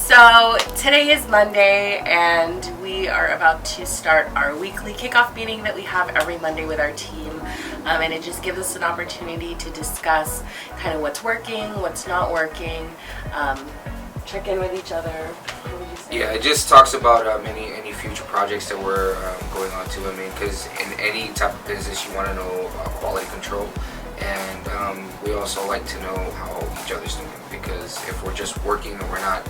So today is Monday and we are about to start our weekly kickoff meeting that we have every Monday with our team. And it just gives us an opportunity to discuss kind of what's working, what's not working, check in with each other. What would you say? Yeah, it just talks about any future projects that we're going on to. I mean, because in any type of business you want to know quality control. And we also like to know how each other's doing, because if we're just working and we're not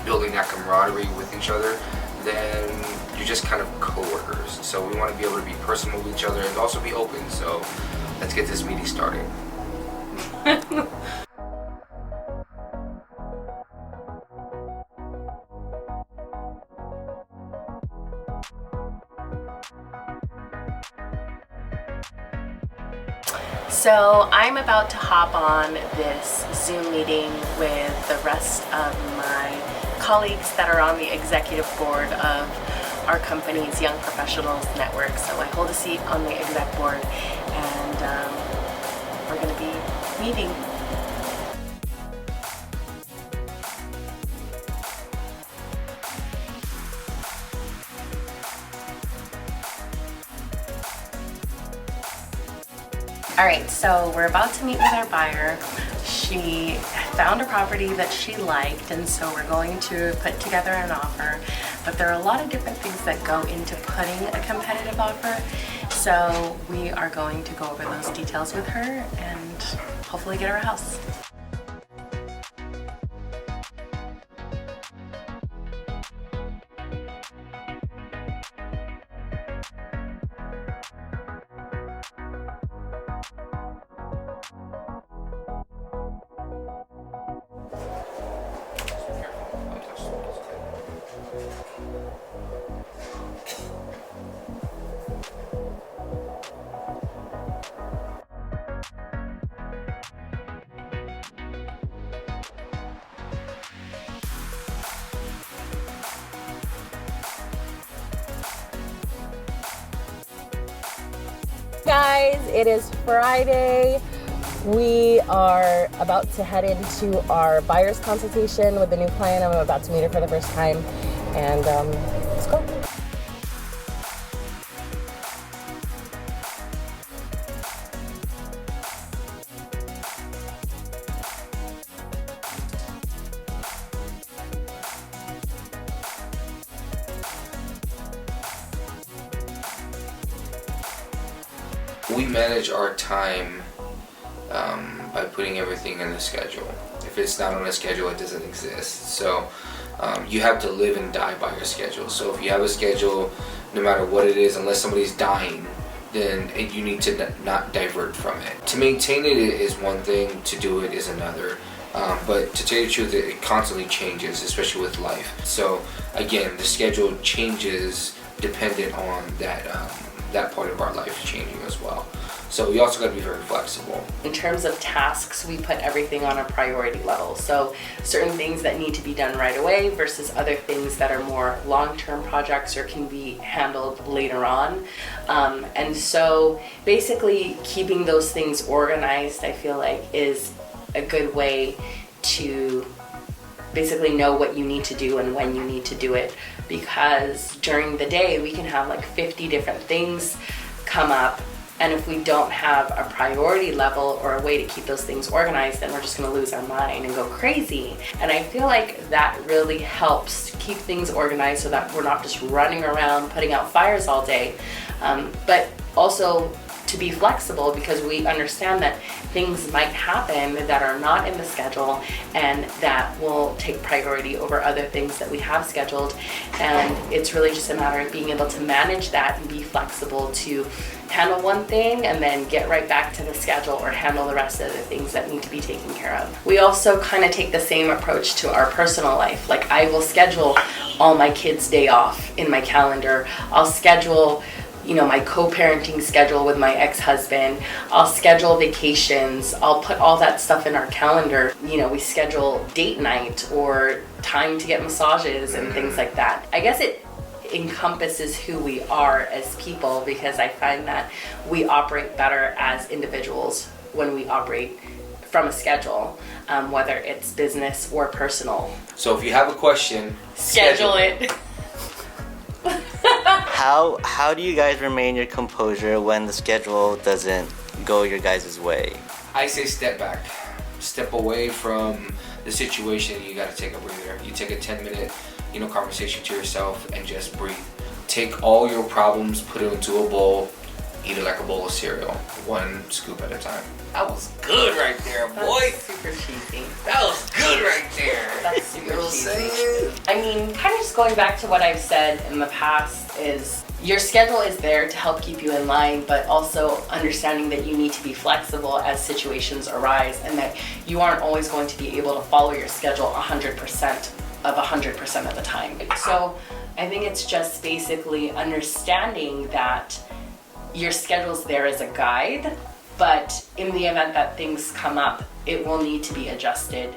building that camaraderie with each other, then you're just kind of co-workers. So we want to be able to be personal with each other and also be open. So let's get this meeting started. So I'm about to hop on this Zoom meeting with the rest of my colleagues that are on the executive board of our company's Young Professionals Network. So I hold a seat on the exec board, and we're going to be meeting. All right, so we're about to meet with our buyer. She found a property that she liked, and so we're going to put together an offer. But there are a lot of different things that go into putting a competitive offer. So we are going to go over those details with her and hopefully get her a house. Guys, it is Friday. We are about to head into our buyer's consultation with the new client. I'm about to meet her for the first time, and let's go. We manage our time by putting everything in the schedule. If it's not on a schedule, it doesn't exist. So you have to live and die by your schedule. So if you have a schedule, no matter what it is, unless somebody's dying, then you need to not divert from it. To maintain it is one thing, to do it is another. But to tell you the truth, it constantly changes, especially with life. So again, the schedule changes dependent on that part of our life changing as well. So we also got to be very flexible. In terms of tasks, we put everything on a priority level. So certain things that need to be done right away versus other things that are more long-term projects or can be handled later on. And so basically keeping those things organized, I feel like, is a good way to basically know what you need to do and when you need to do it, because during the day we can have like 50 different things come up, and if we don't have a priority level or a way to keep those things organized, then we're just going to lose our mind and go crazy. And I feel like that really helps keep things organized so that we're not just running around putting out fires all day, but also to be flexible, because we understand that things might happen that are not in the schedule and that will take priority over other things that we have scheduled. And it's really just a matter of being able to manage that and be flexible to handle one thing and then get right back to the schedule, or handle the rest of the things that need to be taken care of. We also kind of take the same approach to our personal life. Like, I will schedule all my kids' day off in my calendar. I'll schedule my co-parenting schedule with my ex-husband. I'll schedule vacations. I'll put all that stuff in our calendar. We schedule date night or time to get massages and things like that. I guess it encompasses who we are as people, because I find that we operate better as individuals when we operate from a schedule, whether it's business or personal. So if you have a question, Schedule it. How do you guys remain your composure when the schedule doesn't go your guys' way? I say step back. Step away from the situation. You got to take a breather. You take a 10-minute, conversation to yourself and just breathe. Take all your problems, put it into a bowl, eat it like a bowl of cereal, one scoop at a time. That was good right there, boy. That's super cheesy. That was good right there. That's super You know what I'm cheesy. saying? I mean, kind of just going back to what I've said in the past is your schedule is there to help keep you in line, but also understanding that you need to be flexible as situations arise and that you aren't always going to be able to follow your schedule 100% of the time. So I think it's just basically understanding that your schedule's there as a guide, but in the event that things come up, it will need to be adjusted.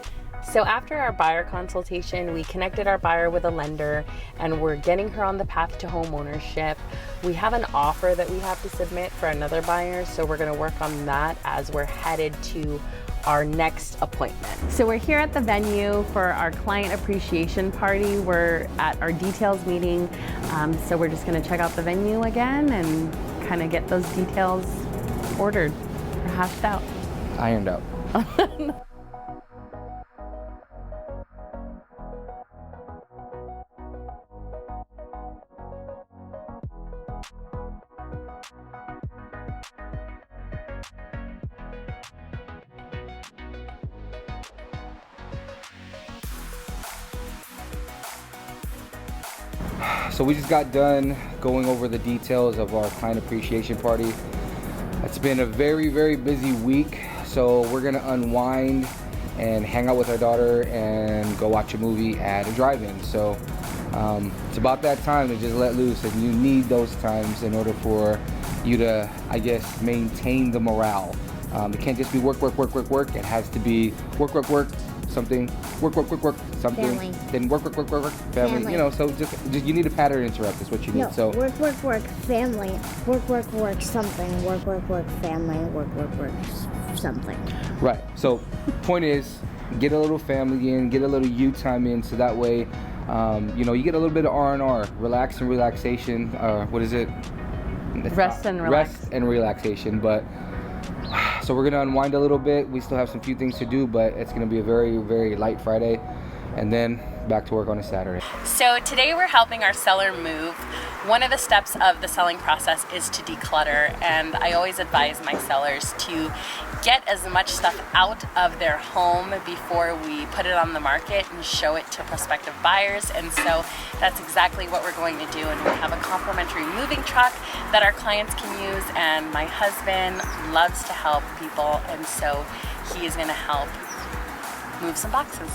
So after our buyer consultation, we connected our buyer with a lender and we're getting her on the path to home ownership. We have an offer that we have to submit for another buyer, so we're gonna work on that as we're headed to our next appointment. So we're here at the venue for our client appreciation party. We're at our details meeting, so we're just gonna check out the venue again and kind of get those details ordered or hashed out. Ironed out. So we just got done going over the details of our client appreciation party. It's been a very, very busy week, so we're gonna unwind and hang out with our daughter and go watch a movie at a drive-in. So it's about that time to just let loose, and you need those times in order for you to, I guess, maintain the morale. It can't just be work, work, work, work, work. It has to be work, work, work, something, work, work, work, work, something, Family. then work, work, work, work, work, family. You know, so just you need a pattern interrupt is what you need. No, So work, work, work, family. Work, work, work, something. Work, work, work, family. Work, work, work, something. right. So point is, get a little family in, get a little you time in, so that way, you get a little bit of R&R, relax and relaxation. What is it? Rest and relax. Rest and relaxation. But so we're gonna unwind a little bit. We still have some few things to do, but it's gonna be a very, very light Friday, and then back to work on a Saturday. So today we're helping our seller move. One of the steps of the selling process is to declutter, and I always advise my sellers to get as much stuff out of their home before we put it on the market and show it to prospective buyers. And so that's exactly what we're going to do, and we have a complimentary moving truck that our clients can use, and my husband loves to help people, and so he is going to help move some boxes.